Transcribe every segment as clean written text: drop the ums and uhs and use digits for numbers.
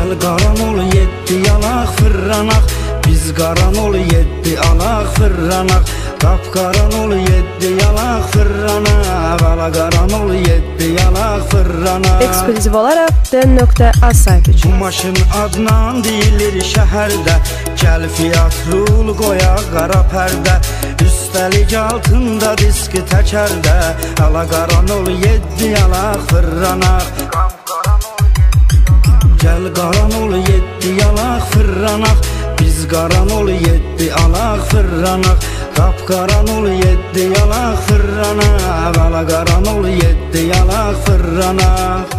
Gəl qaran ol yeddi yalaq fırranaq, biz qaran ol yeddi alaq fırranaq. Qapqaran ol yeddi yalaq fırranaq, ala qaran ol yeddi yalaq fırranaq. Ekskluziv olaraq D.A saytı üçün. Bu maşın adnan deyilir şəhərdə, gəl fiyatrul qoyaq qara pərdə. Üstəlik altında diski təkərdə, ala qaran ol yeddi yalaq fırranaq. Gəl qaran ol yeddi yalaq fırranaq, biz qaran ol yeddi alaq fırranaq. Qapqaran ol yeddi yalaq fırranaq, ala qaran ol yeddi yalaq fırranaq.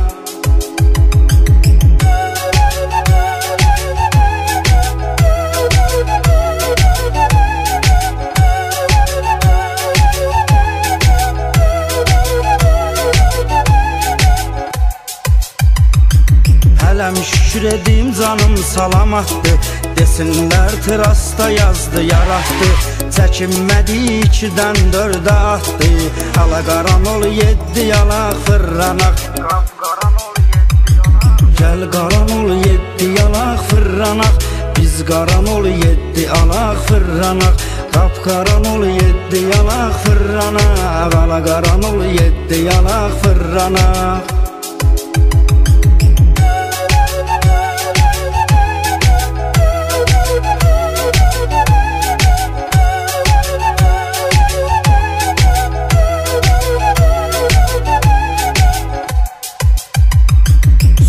Hələm şükür edim canım salamatdır, desinlər trasta yazdı yaratdı. Çəkinmədi 2-dən 4-ə atdı, ala qaran ol yeddi yalaq fırranaq. Gəl qaran ol yeddi yalaq fırranaq, biz qaran ol yeddi alaq fırranaq. Qapqaran ol yeddi yalaq fırranaq, ala qaran ol yeddi yalaq fırranaq.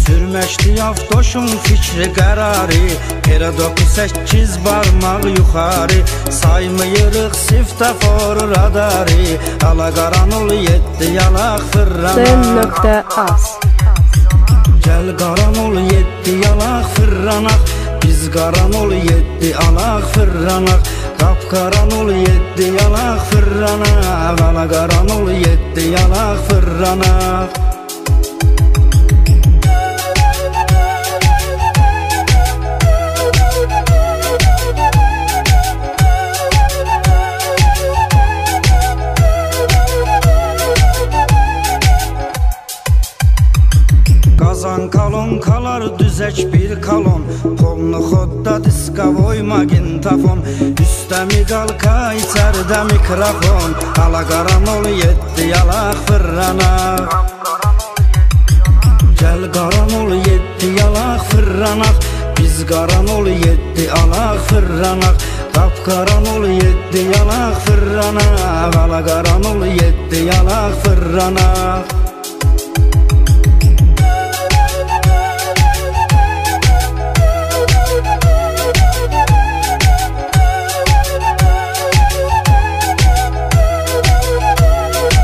Sürməşdi avtoşun fikri qərarı, Pera 9-8 barmaq yuxarı. Saymıyırıq siftafor radarı, ala qaran ol yeddi yalaq fırranaq. D.A Gəl qaran ol yeddi yalaq fırranaq, biz qaran ol yeddi alaq fırranaq. Qapqaran ol yeddi yalaq fırranaq, ala qaran ol yeddi yalaq fırranaq. Qazan kalonkalar düzək bir kalon, polnu xodda diskavoy magintafon. Üstə miqalka, içərdə mikrofon, ala qaran ol yeddi yalaq fırranaq. Gəl qaran ol yeddi yalaq fırranaq, biz qaran ol yeddi alaq fırranaq. Qapqaran ol yeddi yalaq fırranaq, ala qaran ol yeddi yalaq fırranaq.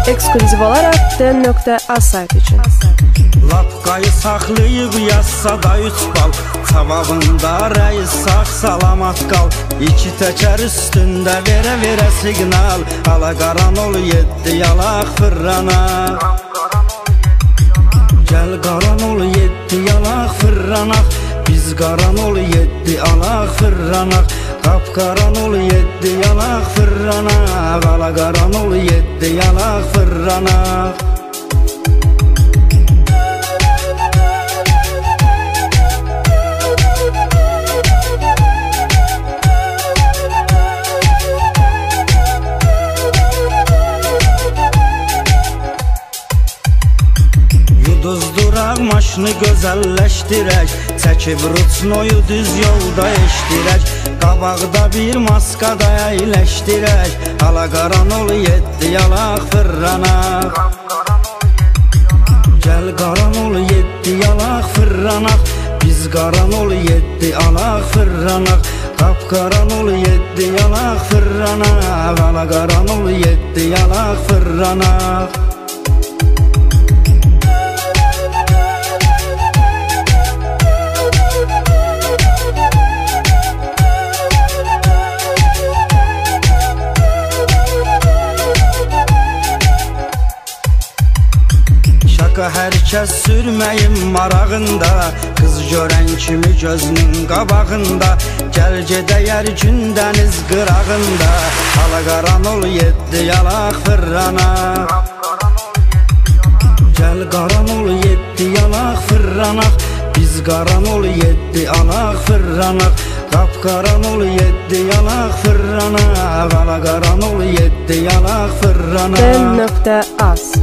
Ekskluziv olaraq D.A saytı üçün. Lapqayı saxlayıb yazsa da 3 bal, cavabında rəis sağ salamat qal. 2 təkər üstündə verə siqnal, ala qaran ol yeddi yalaq fırranaq. Gəl qaran ol yeddi yalaq fırranaq, biz qaran ol yeddi alaq fırranaq. Qapqaran ol yeddi yalaq fırranaq, ala qaran ol yeddi yalaq fırranaq. Duzduraq maşını gözəlləşdirək, çəkib ruçnoyu düz yolda eşdirək. Qabaqda bir maskada əyləşdirək, ala qaran ol yeddi yalaq fırranaq. Gəl qaran ol yeddi yalaq fırranaq, biz qaran ol yeddi alaq fırranaq. Qapqaran ol yeddi yalaq fırranaq, ala qaran ol yeddi yalaq fırranaq. Hər kəs sürməyin marağında, qız görən kimi gözünün qabağında. Gəl gedəyər gündəniz qırağında, ala qaran ol yeddi yalaq fırranaq. Gəl qaran ol yeddi yalaq fırranaq, biz qaran ol yeddi alaq fırranaq Qapqaran ol yeddi yalaq fırranaq Ala qaran ol yeddi yalaq fırranaq Den.az